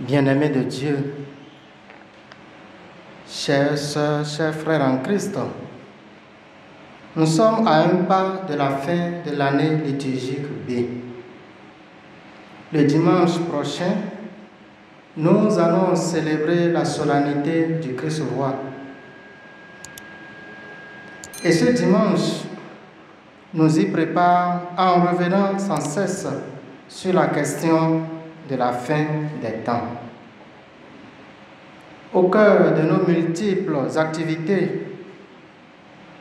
Bien-aimés de Dieu, chers sœurs, chers frères en Christ, nous sommes à un pas de la fin de l'année liturgique B. Le dimanche prochain, nous allons célébrer la solennité du Christ roi. Et ce dimanche nous y prépare en revenant sans cesse sur la question de la fin des temps. Au cœur de nos multiples activités,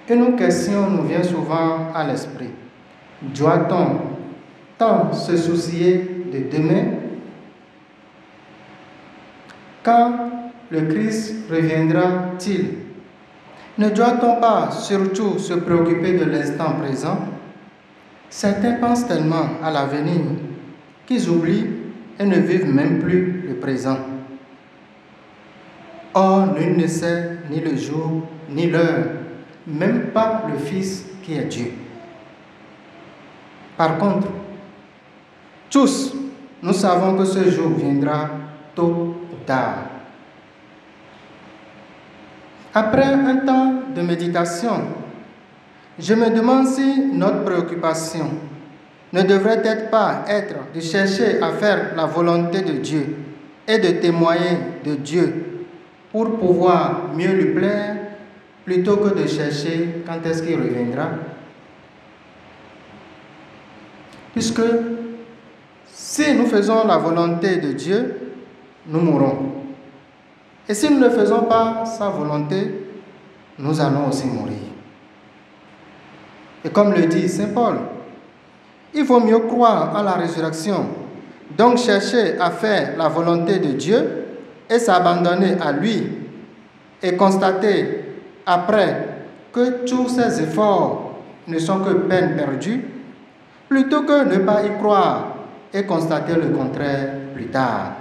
une question nous vient souvent à l'esprit. Doit-on tant se soucier de demain? Quand le Christ reviendra-t-il? Ne doit-on pas surtout se préoccuper de l'instant présent? Certains pensent tellement à l'avenir qu'ils oublient et ne vivent même plus le présent. Or, nul ne sait ni le jour ni l'heure, même pas le Fils qui est Dieu. Par contre, tous, nous savons que ce jour viendra tôt ou tard. Après un temps de méditation, je me demande si notre préoccupation ne devrait pas être de chercher à faire la volonté de Dieu et de témoigner de Dieu pour pouvoir mieux lui plaire, plutôt que de chercher quand est-ce qu'il reviendra. Puisque si nous faisons la volonté de Dieu, nous mourrons. Et si nous ne faisons pas sa volonté, nous allons aussi mourir. Et comme le dit Saint Paul, il vaut mieux croire en la résurrection, donc chercher à faire la volonté de Dieu et s'abandonner à lui et constater après que tous ces efforts ne sont que peine perdue, plutôt que ne pas y croire et constater le contraire plus tard.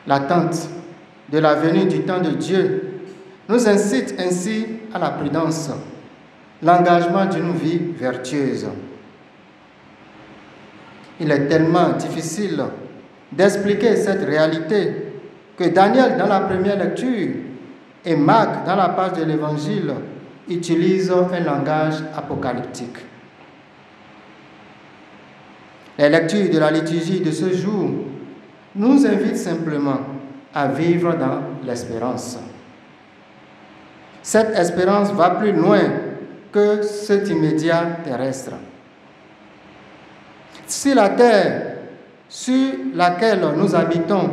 L'attente de la venue du temps de Dieu nous incite ainsi à la prudence, l'engagement d'une vie vertueuse. Il est tellement difficile d'expliquer cette réalité que Daniel, dans la première lecture, et Marc, dans la page de l'Évangile, utilisent un langage apocalyptique. Les lectures de la liturgie de ce jour nous invitent simplement à vivre dans l'espérance. Cette espérance va plus loin que cet immédiat terrestre. Si la terre sur laquelle nous habitons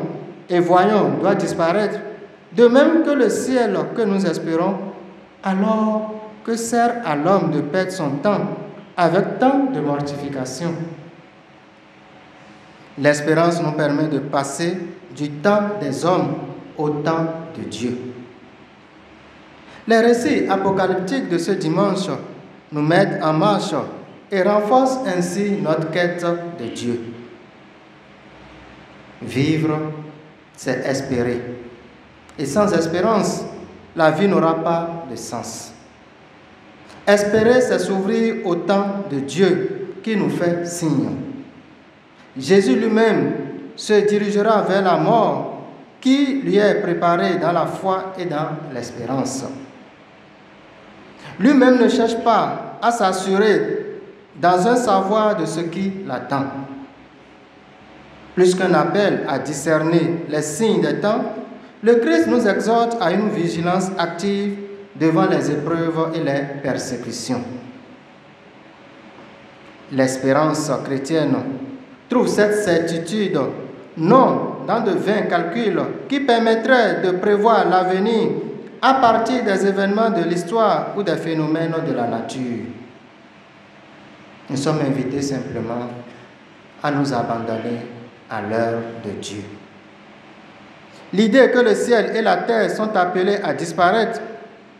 et voyons doit disparaître, de même que le ciel que nous espérons, alors que sert à l'homme de perdre son temps avec tant de mortification? L'espérance nous permet de passer du temps des hommes au temps de Dieu. Les récits apocalyptiques de ce dimanche nous mettent en marche et renforcent ainsi notre quête de Dieu. Vivre, c'est espérer. Et sans espérance, la vie n'aura pas de sens. Espérer, c'est s'ouvrir au temps de Dieu qui nous fait signe. Jésus lui-même se dirigera vers la mort qui lui est préparée dans la foi et dans l'espérance. Lui-même ne cherche pas à s'assurer dans un savoir de ce qui l'attend. Plus qu'un appel à discerner les signes des temps, le Christ nous exhorte à une vigilance active devant les épreuves et les persécutions. L'espérance chrétienne trouve cette certitude non dans de vains calculs qui permettraient de prévoir l'avenir à partir des événements de l'histoire ou des phénomènes de la nature. Nous sommes invités simplement à nous abandonner à l'œuvre de Dieu. L'idée que le ciel et la terre sont appelés à disparaître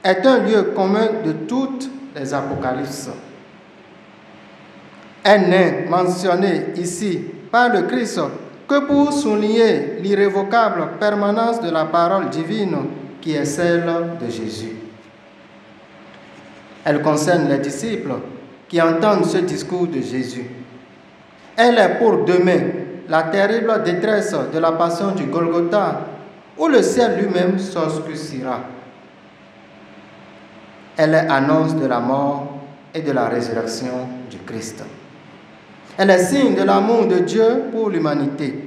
est un lieu commun de toutes les apocalypses. Elle n'est mentionnée ici par le Christ que pour souligner l'irrévocable permanence de la parole divine qui est celle de Jésus. Elle concerne les disciples qui entendent ce discours de Jésus. Elle est pour demain la terrible détresse de la passion du Golgotha, où le ciel lui-même s'obscurcira. Elle est annonce de la mort et de la résurrection du Christ. Elle est signe de l'amour de Dieu pour l'humanité.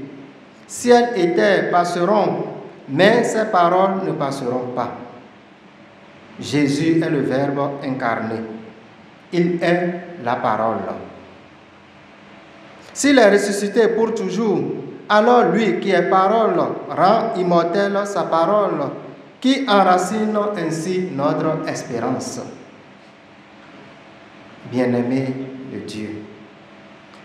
Ciel et terre passeront, mais ses paroles ne passeront pas. Jésus est le Verbe incarné. Il est la parole. S'il est ressuscité pour toujours, alors lui qui est parole rend immortelle sa parole, qui enracine ainsi notre espérance. Bien-aimés de Dieu,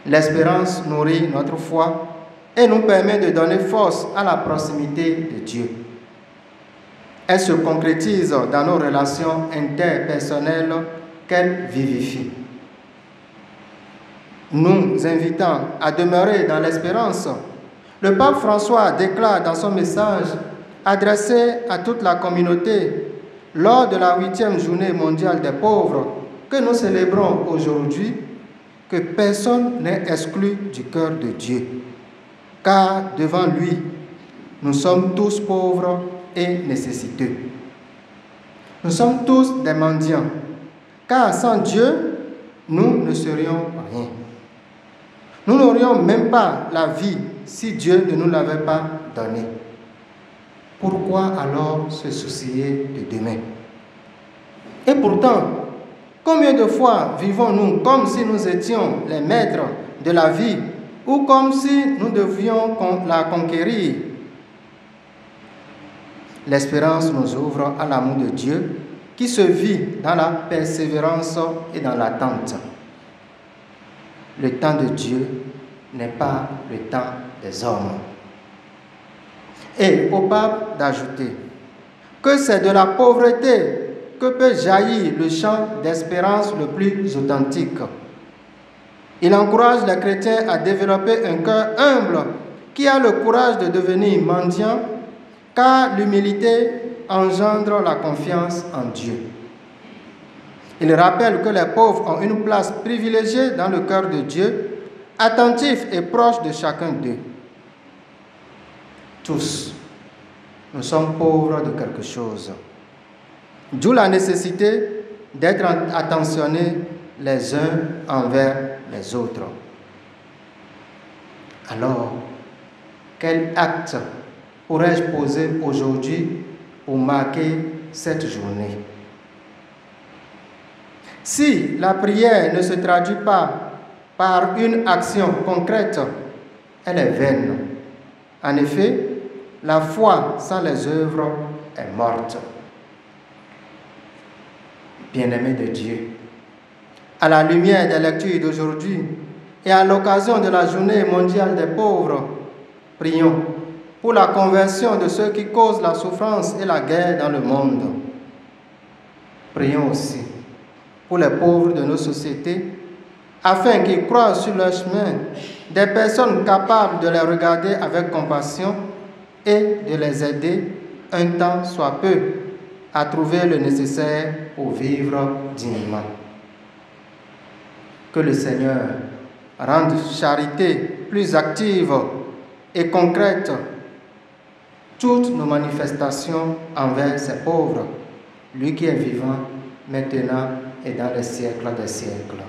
l'espérance nourrit notre foi et nous permet de donner force à la proximité de Dieu. Elle se concrétise dans nos relations interpersonnelles qu'elle vivifie. Nous invitant à demeurer dans l'espérance, le pape François déclare dans son message adressé à toute la communauté lors de la 8e journée mondiale des pauvres que nous célébrons aujourd'hui que personne n'est exclu du cœur de Dieu, car devant lui, nous sommes tous pauvres et nécessiteux. Nous sommes tous des mendiants, car sans Dieu, nous ne serions rien. Nous n'aurions même pas la vie si Dieu ne nous l'avait pas donnée. Pourquoi alors se soucier de demain? Et pourtant, combien de fois vivons-nous comme si nous étions les maîtres de la vie ou comme si nous devions la conquérir? L'espérance nous ouvre à l'amour de Dieu qui se vit dans la persévérance et dans l'attente. Le temps de Dieu n'est pas le temps des hommes. Et au pape d'ajouter que c'est de la pauvreté que peut jaillir le chant d'espérance le plus authentique. Il encourage les chrétiens à développer un cœur humble qui a le courage de devenir mendiant, car l'humilité engendre la confiance en Dieu. Il rappelle que les pauvres ont une place privilégiée dans le cœur de Dieu, attentif et proche de chacun d'eux. Tous, nous sommes pauvres de quelque chose. D'où la nécessité d'être attentionnés les uns envers les autres. Alors, quel acte pourrais-je poser aujourd'hui pour marquer cette journée? Si la prière ne se traduit pas par une action concrète, elle est vaine. En effet, la foi sans les œuvres est morte. Bien-aimés de Dieu, à la lumière des lectures d'aujourd'hui et à l'occasion de la journée mondiale des pauvres, prions pour la conversion de ceux qui causent la souffrance et la guerre dans le monde. Prions aussi pour les pauvres de nos sociétés, afin qu'ils croisent sur leur chemin des personnes capables de les regarder avec compassion et de les aider, un temps soit peu, à trouver le nécessaire pour vivre dignement. Que le Seigneur rende charité plus active et concrète toutes nos manifestations envers ces pauvres, lui qui est vivant maintenant et dans les siècles des siècles.